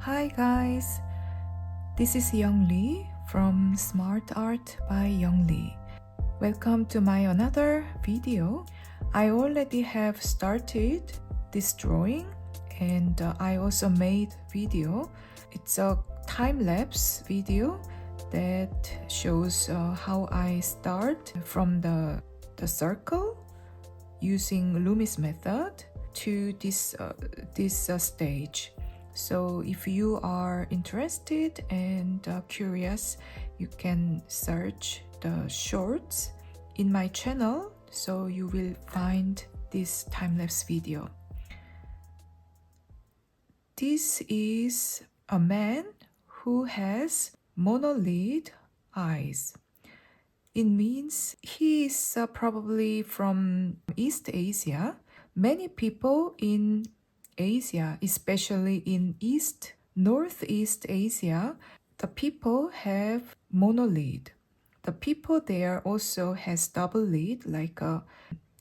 Hi guys, this is Young Lee from Smart Art by Young Lee. Welcome to my another video. I already have started this drawing and I also made video. It's a time-lapse video that shows how I start from the circle using Loomis method to this stage. So if you are interested and curious, you can search the shorts in my channel, so you will find this time-lapse video. This is a man who has monolid eyes. It means he is probably from East Asia. Many people in Asia, especially in Northeast Asia, the people have monolid. The people there also has double lid, like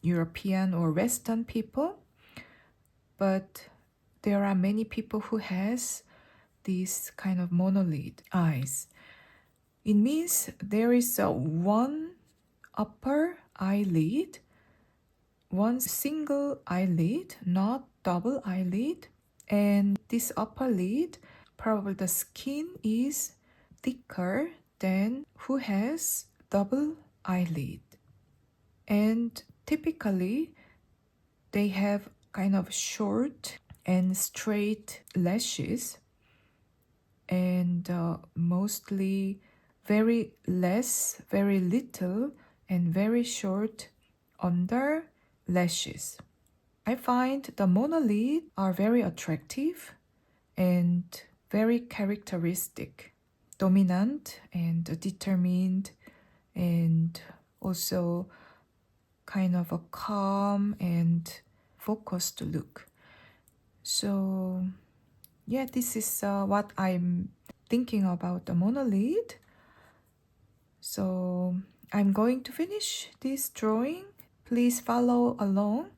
European or Western people. But there are many people who has this kind of monolid eyes. It means there is one upper eyelid, one single eyelid, not double eyelid, and this upper lid, probably the skin is thicker than who has double eyelid. And typically they have kind of short and straight lashes, and mostly very little and very short under lashes. I find the monolid are very attractive and very characteristic, dominant and determined, and also kind of a calm and focused look. So yeah, this is what I'm thinking about the monolid. So I'm going to finish this drawing. Please follow along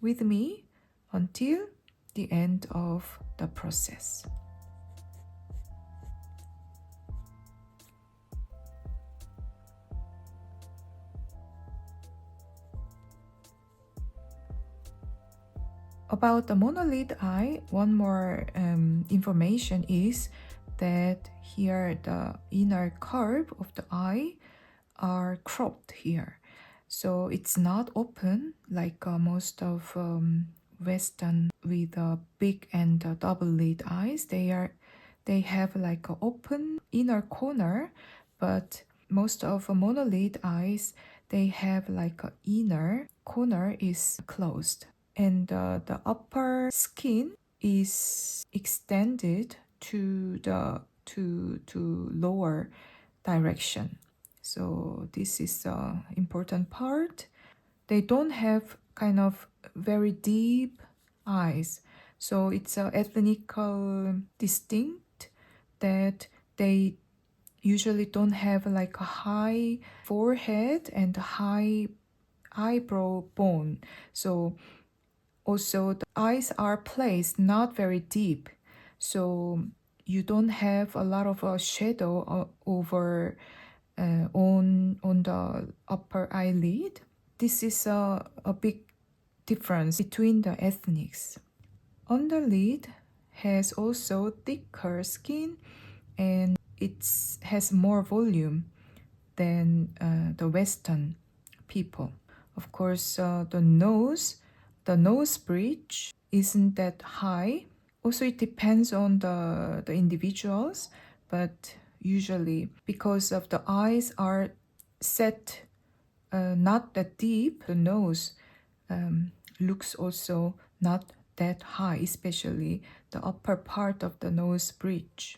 with me until the end of the process. About the monolid eye, one more information is that here the inner curve of the eye are cropped here. So it's not open like most of Western with big and double lid eyes. They have like an open inner corner, but most of monolid eyes, they have like an inner corner is closed, and the upper skin is extended to the to lower direction. So this is the important part. They don't have kind of very deep eyes. So it's a ethnical distinct that they usually don't have like a high forehead and a high eyebrow bone. So also the eyes are placed not very deep. So you don't have a lot of shadow over on the upper eyelid. This is a big difference between the ethnics. Underlid has also thicker skin and it has more volume than the Western people. Of course, the nose bridge isn't that high. Also, it depends on the individuals, but usually because of the eyes are set not that deep, the nose looks also not that high, especially the upper part of the nose bridge.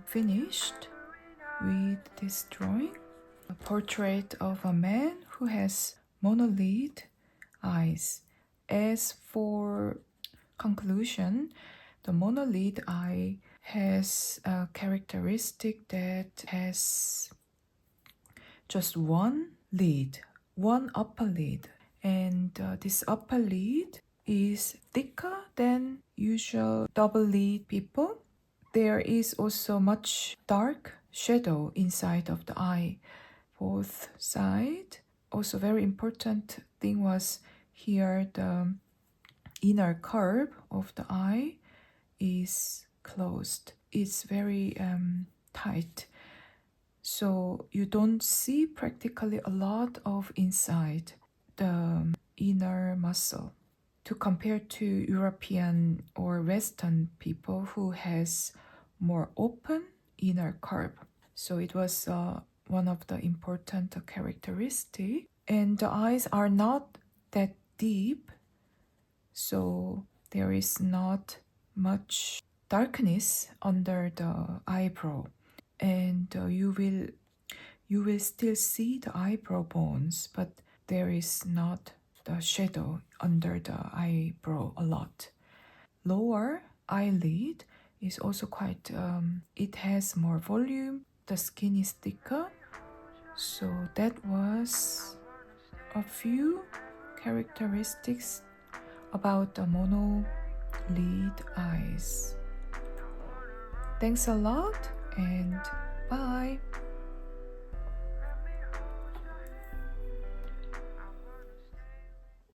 finished with this drawing. A portrait of a man who has monolid eyes. As for conclusion, the monolid eye has a characteristic that has just one lid, one upper lid, and this upper lid is thicker than usual double lid people. There is also much dark shadow inside of the eye, both sides. Also very important thing was here the inner curve of the eye is closed. It's very tight. So you don't see practically a lot of inside the inner muscle. To compare to European or Western people who has more open inner curve. So it was one of the important characteristics. And the eyes are not that deep, so there is not much darkness under the eyebrow. And you will still see the eyebrow bones, but there is not the shadow under the eyebrow a lot. Lower eyelid is also quite, it has more volume, the skin is thicker. So that was a few characteristics about the monolid eyes. Thanks a lot and bye.